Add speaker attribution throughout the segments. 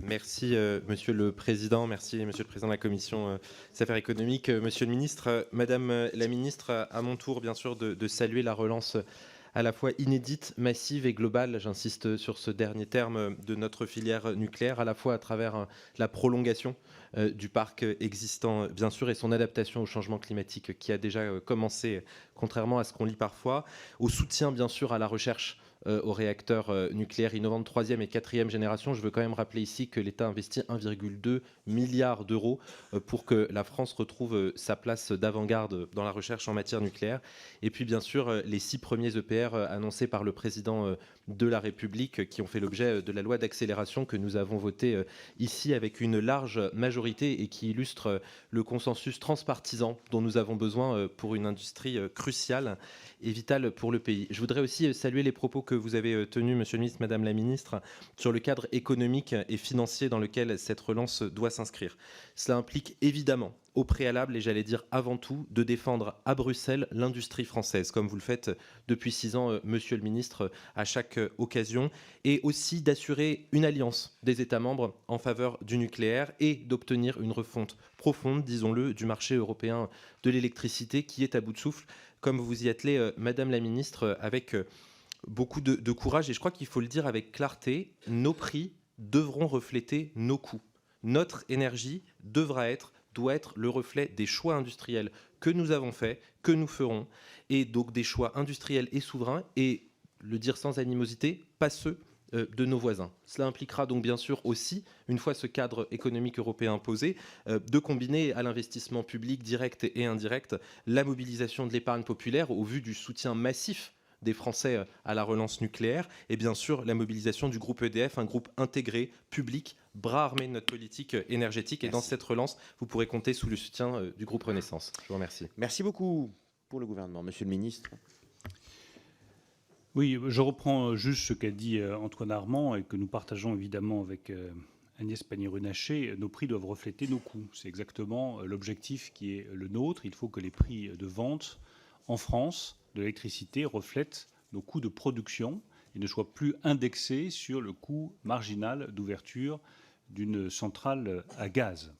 Speaker 1: Merci, Monsieur le Président. Merci, Monsieur le Président de la Commission des Affaires économiques. Monsieur le Ministre, Madame la Ministre, à mon tour, bien sûr, de saluer la relance à la fois inédite, massive et globale, j'insiste sur ce dernier terme, de notre filière nucléaire, à la fois à travers la prolongation du parc existant, bien sûr, et son adaptation au changement climatique qui a déjà commencé, contrairement à ce qu'on lit parfois, au soutien, bien sûr, à la recherche aux réacteurs nucléaires innovants de 3e et 4e génération. Je veux quand même rappeler ici que l'État investit 1,2 milliard d'euros pour que la France retrouve sa place d'avant-garde dans la recherche en matière nucléaire. Et puis bien sûr, les 6 premiers EPR annoncés par le président de la République qui ont fait l'objet de la loi d'accélération que nous avons votée ici avec une large majorité et qui illustre le consensus transpartisan dont nous avons besoin pour une industrie cruciale et vitale pour le pays. Je voudrais aussi saluer les propos que vous avez tenus, Monsieur le Ministre, Madame la Ministre, sur le cadre économique et financier dans lequel cette relance doit s'inscrire. Cela implique évidemment, au préalable, et j'allais dire avant tout, de défendre à Bruxelles l'industrie française, comme vous le faites depuis 6 ans, Monsieur le Ministre, à chaque occasion, et aussi d'assurer une alliance des États membres en faveur du nucléaire et d'obtenir une refonte profonde, disons-le, du marché européen de l'électricité qui est à bout de souffle, comme vous y attelez, Madame la Ministre, avec beaucoup de courage. Et je crois qu'il faut le dire avec clarté, nos prix devront refléter nos coûts. Notre énergie doit être le reflet des choix industriels que nous avons faits, que nous ferons, et donc des choix industriels et souverains, et le dire sans animosité, pas ceux de nos voisins. Cela impliquera donc bien sûr aussi, une fois ce cadre économique européen posé, de combiner à l'investissement public direct et indirect la mobilisation de l'épargne populaire au vu du soutien massif des Français à la relance nucléaire et bien sûr la mobilisation du groupe EDF, un groupe intégré, public, bras armé de notre politique énergétique. Et dans cette relance, vous pourrez compter sous le soutien du groupe Renaissance. Je vous remercie.
Speaker 2: Merci beaucoup pour le gouvernement. Monsieur le ministre.
Speaker 3: Oui, je reprends juste ce qu'a dit Antoine Armand et que nous partageons évidemment avec Agnès Pannier-Runacher. Nos prix doivent refléter nos coûts. C'est exactement l'objectif qui est le nôtre. Il faut que les prix de vente en France de l'électricité reflètent nos coûts de production et ne soient plus indexés sur le coût marginal d'ouverture d'une centrale à gaz.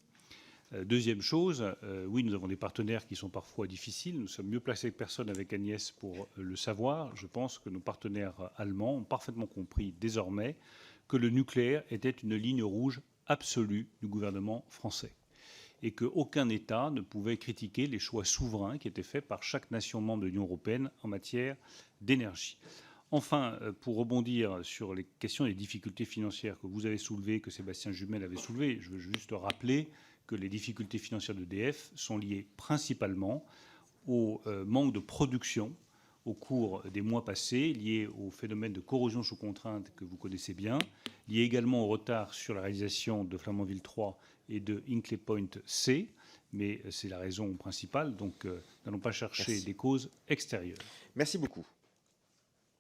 Speaker 3: Deuxième chose, oui, nous avons des partenaires qui sont parfois difficiles. Nous sommes mieux placés que personne avec Agnès pour le savoir. Je pense que nos partenaires allemands ont parfaitement compris désormais que le nucléaire était une ligne rouge absolue du gouvernement français et qu'aucun État ne pouvait critiquer les choix souverains qui étaient faits par chaque nation membre de l'Union européenne en matière d'énergie. Enfin, pour rebondir sur les questions et les difficultés financières que vous avez soulevées, que Sébastien Jumel avait soulevées, je veux juste rappeler que les difficultés financières d'EDF sont liées principalement au manque de production au cours des mois passés, lié au phénomène de corrosion sous contrainte que vous connaissez bien, lié également au retard sur la réalisation de Flamanville 3 et de Hinkley Point C, mais c'est la raison principale, donc n'allons pas chercher des causes extérieures.
Speaker 2: Merci beaucoup.